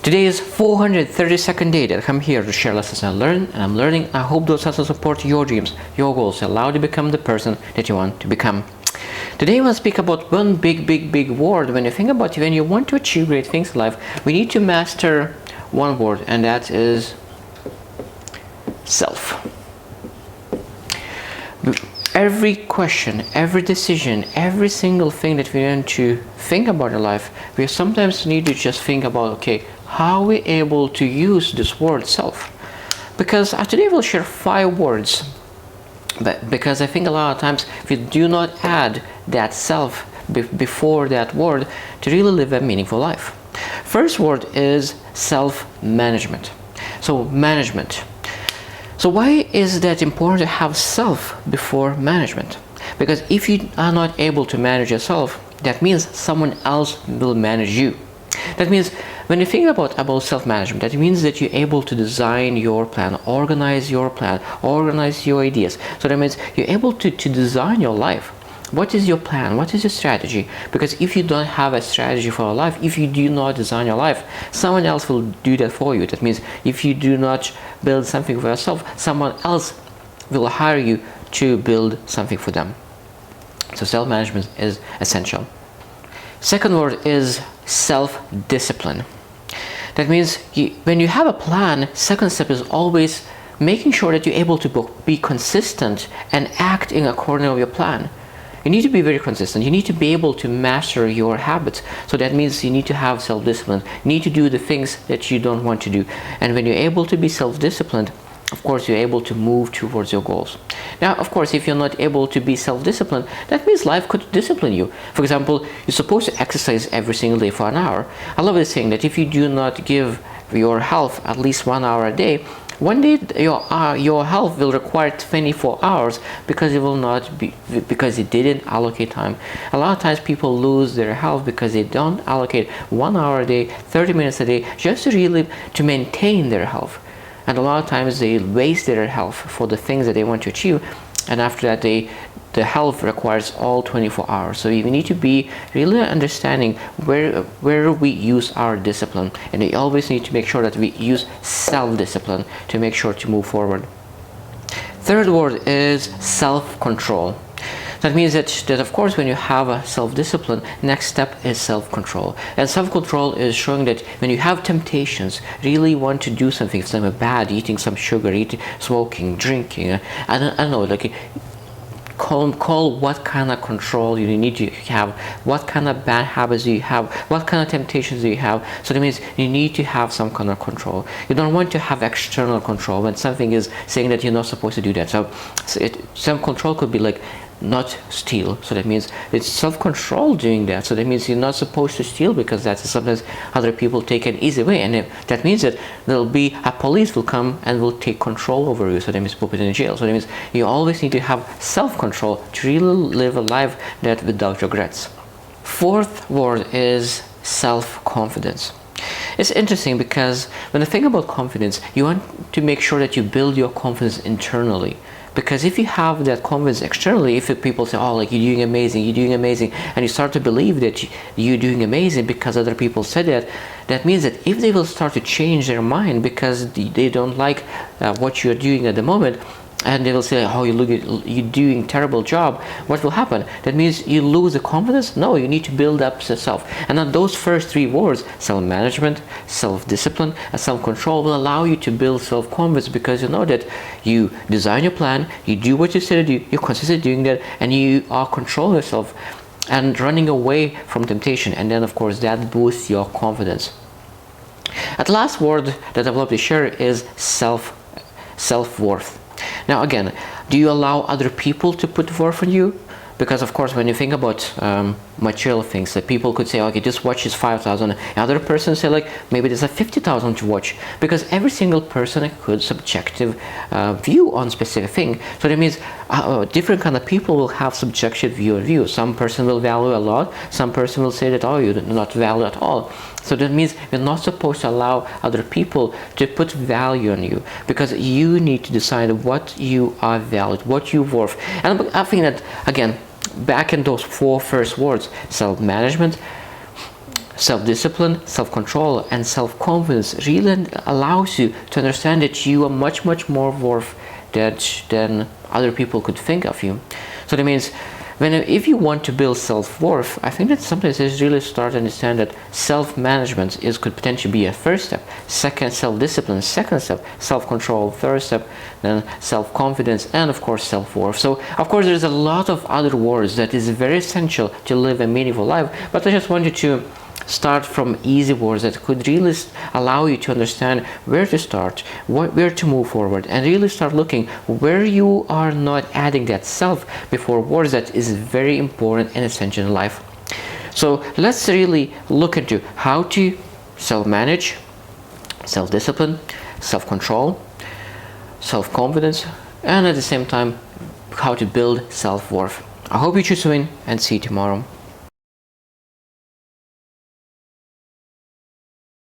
Today is 432nd day that I'm here to share lessons I learned and I'm learning. I hope those lessons support your dreams, your goals, allow you to become the person that you want to become. Today I want to speak about one big word. When you think about it, when you want to achieve great things in life, we need to master one word, and that is self. Every question, every decision, every single thing that we want to think about in life, we sometimes need to just think about, okay, how are we able to use this word self? Because today we'll share 5 words, because I think a lot of times we do not add that self before that word to really live a meaningful life. First word is self-management. So management. So why is that important to have self before management? Because if you are not able to manage yourself, that means someone else will manage you. That means when you think about self-management, that means that you're able to design your plan, organize your ideas. So that means you're able to design your life. What is your plan? What is your strategy? Because if you don't have a strategy for your life, if you do not design your life, someone else will do that for you. That means if you do not build something for yourself, someone else will hire you to build something for them. So self-management is essential. Second word is self-discipline. That means when you have a plan, second step is always making sure that you're able to be consistent and act in accordance with your plan. You need to be very consistent. You need to be able to master your habits. So that means you need to have self-discipline. You need to do the things that you don't want to do. And when you're able to be self-disciplined, of course, you're able to move towards your goals. Now, of course, if you're not able to be self-disciplined, that means life could discipline you. For example, you're supposed to exercise every single day for an hour. I love this saying that if you do not give your health at least 1 hour a day, one day your health will require 24 hours because you didn't allocate time. A lot of times people lose their health because they don't allocate 1 hour a day, 30 minutes a day, just to maintain their health. And a lot of times they waste their health for the things that they want to achieve, and after that the health requires all 24 hours. So you need to be really understanding where we use our discipline, and we always need to make sure that we use self-discipline to make sure to move forward. Third word is self-control. That means that of course when you have a self-discipline, next step is self-control. And self-control is showing that when you have temptations, really want to do something bad, eating some sugar, smoking, drinking, I don't know, like call what kind of control you need to have, what kind of bad habits do you have, what kind of temptations do you have. So that means you need to have some kind of control. You don't want to have external control when something is saying that you're not supposed to do that. So some control could be like not steal. So that means it's self-control doing that. So that means you're not supposed to steal because that's sometimes other people take an easy way, and that means that a police will come and will take control over you. So that means put it in jail. So that means you always need to have self-control to really live a life that without regrets. Fourth word is self-confidence. It's interesting because when I think about confidence, you want to make sure that you build your confidence internally. Because if you have that confidence externally, if people say, oh, like, you're doing amazing, and you start to believe that you're doing amazing because other people said that, that means that if they will start to change their mind because they don't like what you're doing at the moment, and they will say, oh, you're doing terrible job, what will happen? That means you lose the confidence? No, you need to build up yourself. And then those first 3 words, self-management, self-discipline, and self-control, will allow you to build self-confidence, because you know that you design your plan, you do what you said to do, you're consistently doing that, and you are controlling yourself and running away from temptation. And then, of course, that boosts your confidence. And the last word that I would love to share is self-worth. Now again, do you allow other people to put worth on you? Because of course, when you think about material things, that people could say, okay, this watch is 5,000. Another person say, like, maybe there's a 50,000 to watch, because every single person has subjective view on specific thing. So that means different kind of people will have subjective view. Some person will value a lot. Some person will say that, oh, you do not value at all. So that means we're not supposed to allow other people to put value on you, because you need to decide what you are valued, what you're worth. And I think that, again, back in those 4 first words, self-management, self-discipline, self-control, and self-confidence really allows you to understand that you are much, much more worth than other people could think of you. So that means if you want to build self-worth, I think that sometimes it's really start to understand that self-management could potentially be a first step, second self-discipline, second step self-control, third step then self-confidence, and of course self-worth. So of course there's a lot of other words that is very essential to live a meaningful life, but I just wanted to start from easy words that could really allow you to understand where to start, where to move forward, and really start looking where you are not adding that self before words that is very important and essential in life. So let's really look into how to self-manage, self-discipline, self-control, self-confidence, and at the same time how to build self-worth. I hope you choose to win, and see you tomorrow.